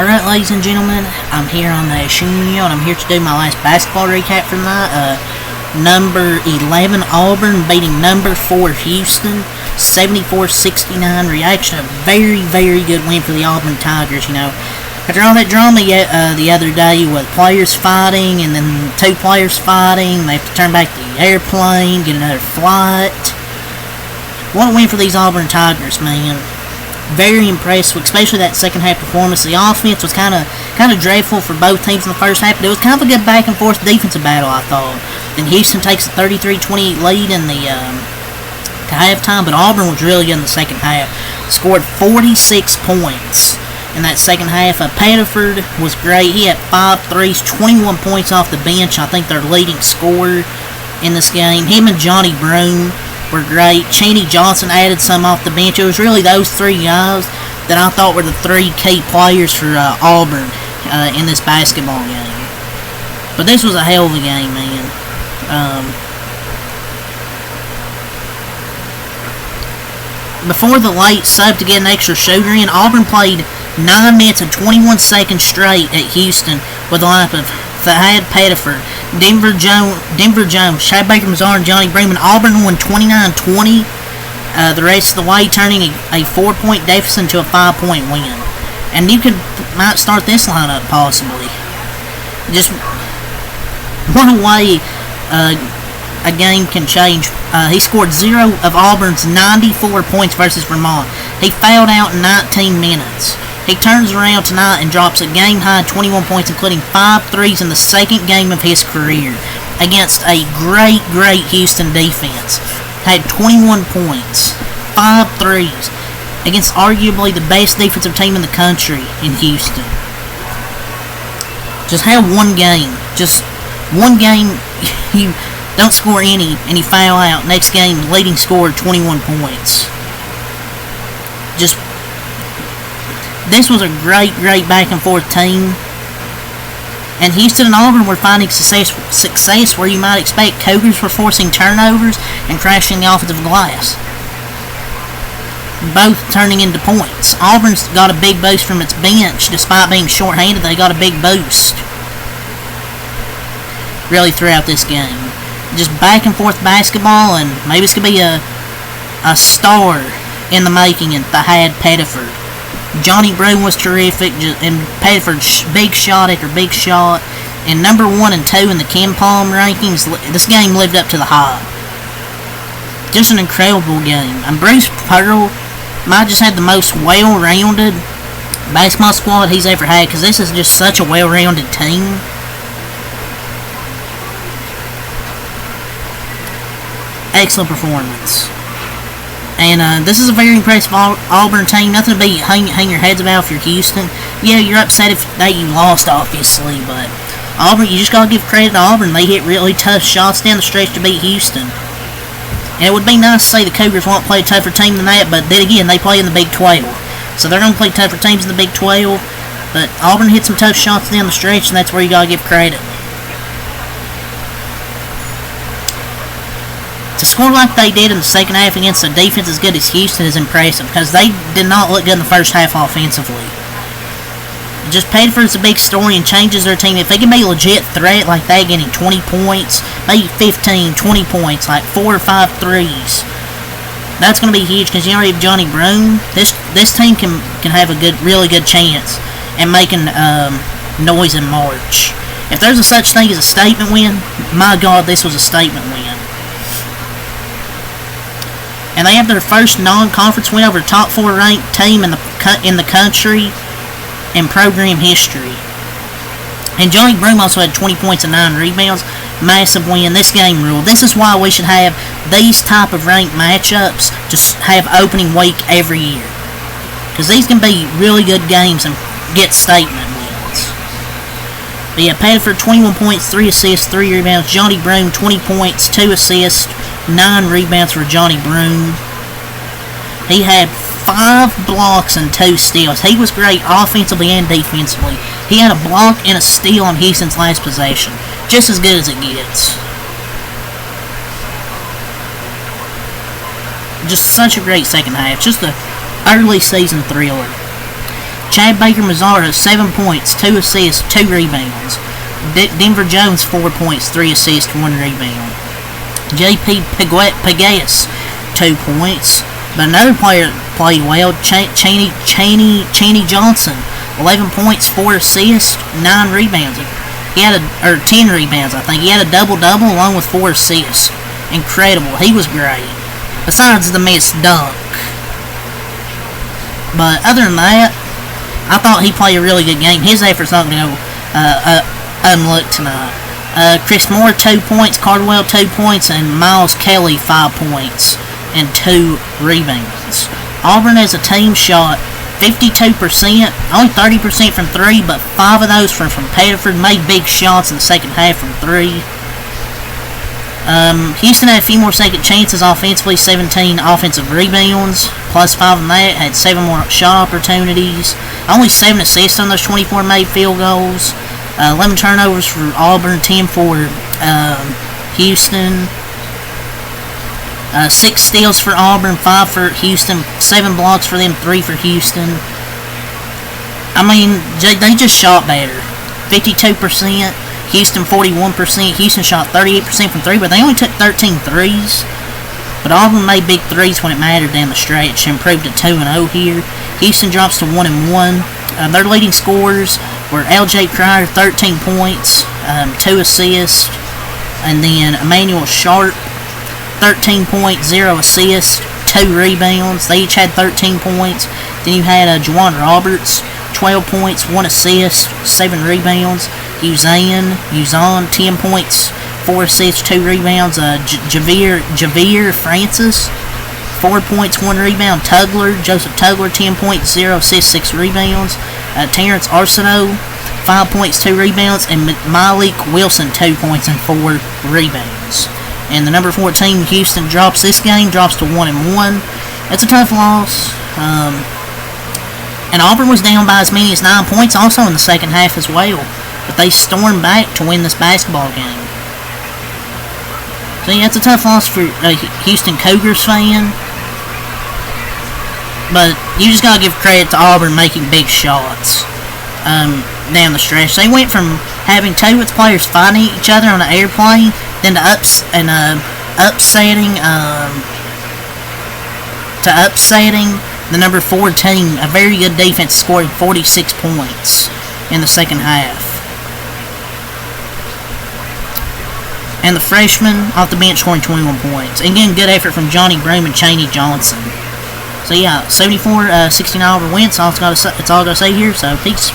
Alright, ladies and gentlemen, I'm here on the Shinyo, and I'm here to do my last basketball recap for the night. Number 11 Auburn beating number 4 Houston, 74-69. Reaction, a very, very good win for the Auburn Tigers, you know. After all that drama the other day with players fighting, and then 2 players fighting, they have to turn back the airplane, get another flight. What a win for these Auburn Tigers, man. Very impressed, especially that second half performance. The offense was kind of dreadful for both teams in the first half, but it was kind of a good back and forth defensive battle, I thought. Then Houston takes a 33-28 lead in the to halftime, but Auburn was really good in the second half. Scored 46 points in that second half. Pettiford was great. He had 5 threes, 21 points off the bench. I think their leading scorer in this game. Him and Johnny Broome were great. Chaney Johnson added some off the bench. It was really those 3 guys that I thought were the 3 key players for Auburn in this basketball game. But this was a hell of a game, man. Before the late sub to get an extra shooter in, Auburn played 9 minutes and 21 seconds straight at Houston with a lineup of Thad Pettiford, Denver Jones, Chad Baker-Mazar, and Johnny Broome. Auburn won 29-20 the rest of the way, turning a 4-point deficit to a 5-point win. And you might start this lineup possibly. Just what a way a game can change. He scored 0 of Auburn's 94 points versus Vermont. He fouled out in 19 minutes. He turns around tonight and drops a game-high 21 points, including 5 threes in the second game of his career against a great Houston defense. Had 21 points, 5 threes against arguably the best defensive team in the country in Houston. Just have one game. Just one game, you don't score any, and you foul out. Next game, leading scorer, 21 points. This was a great back and forth team. And Houston and Auburn were finding success where you might expect. Cougars were forcing turnovers and crashing the offensive glass, both turning into points. Auburn's got a big boost from its bench. Despite being shorthanded, they got a big boost really throughout this game. Just back and forth basketball, and maybe it's going to be a star in the making in Thad Pettiford. Johnny Broome was terrific, and Pettiford's big shot after big shot. And number 1 and 2 in the KenPom rankings, this game lived up to the hype. Just an incredible game. And Bruce Pearl might just have the most well-rounded basketball squad he's ever had, because this is just such a well-rounded team. Excellent performance. And this is a very impressive Auburn team. Nothing to be hang your heads about if you're Houston. Yeah, you're upset if you lost, obviously, but Auburn, you just gotta give credit to Auburn. They hit really tough shots down the stretch to beat Houston. And it would be nice to say the Cougars won't play a tougher team than that, but then again, they play in the Big 12, so they're gonna play tougher teams in the Big 12. But Auburn hit some tough shots down the stretch, and that's where you gotta give credit. To score like they did in the second half against a defense as good as Houston is impressive, because they did not look good in the first half offensively. Just Pettiford's a big story and changes their team. If they can be a legit threat like that, getting 20 points, maybe 15, 20 points, like 4 or 5 threes, that's going to be huge, because you already have Johnny Broome. This team can have a really good chance at making noise in March. If there's a such thing as a statement win, my God, this was a statement win. And they have their first non-conference win over a top 4 ranked team in the country in program history. And Johnny Broome also had 20 points and 9 rebounds. Massive win. This game rule. This is why we should have these type of ranked matchups. Just have opening week every year, because these can be really good games and get statement wins. But yeah, Pettiford 21 points, 3 assists, 3 rebounds. Johnny Broome 20 points, 2 assists, 9 rebounds for Johnny Broome. He had 5 blocks and 2 steals. He was great offensively and defensively. He had a block and a steal on Houston's last possession. Just as good as it gets. Just such a great second half. Just a early season thriller. Chad Baker-Mazara, 7 points, 2 assists, 2 rebounds. Denver Jones, 4 points, 3 assists, 1 rebound. J.P. Pegues, 2 points. But another player played well, Chaney Johnson, 11 points, 4 assists, 9 rebounds. He had 10 rebounds, I think. He had a double-double along with 4 assists. Incredible. He was great. Besides the missed dunk. But other than that, I thought he played a really good game. His effort's not going to go unlooked tonight. Chris Moore, 2 points. Cardwell, 2 points. And Miles Kelly, 5 points and 2 rebounds. Auburn as a team shot 52%, only 30% from 3, but 5 of those from Pettiford. Made big shots in the second half from 3. Houston had a few more second chances offensively, 17 offensive rebounds, plus 5 on that, had 7 more shot opportunities, only 7 assists on those 24 made field goals, 11 turnovers for Auburn, 10 for Houston, 6 steals for Auburn, 5 for Houston, 7 blocks for them, 3 for Houston. I mean, they just shot better. 52%, Houston 41%. Houston shot 38% from 3, but they only took 13 threes. But Auburn made big threes when it mattered down the stretch, improved to 2-0 here. Houston drops to 1-1. Their leading scorers were L.J. Cryer, 13 points, 2 assists, and then Emmanuel Sharp, 13 points, 0 assists, 2 rebounds. They each had 13 points. Then you had Juwan Roberts, 12 points, 1 assist, 7 rebounds. Uzan, 10 points, 4 assists, 2 rebounds. Javier Francis, 4 points, 1 rebound. Joseph Tugler, 10 points, 0 assists, 6 rebounds. Terrence Arsenault, 5 points, 2 rebounds. And Malik Wilson, 2 points and 4 rebounds. And the number 4 team, Houston, drops this game, drops to 1-1. It's a tough loss. And Auburn was down by as many as 9 points also in the second half as well. But they stormed back to win this basketball game. So yeah, it's a tough loss for a Houston Cougars fan. But you just gotta give credit to Auburn making big shots down the stretch. They went from having 2 of its players fighting each other on an airplane, then to upsetting the number 4 team. A very good defense, scoring 46 points in the second half. And the freshman off the bench scoring 21 points. Again, good effort from Johnny Broom and Chaney Johnson. So yeah, 74-69 Auburn wins. That's all I gotta say here. So peace.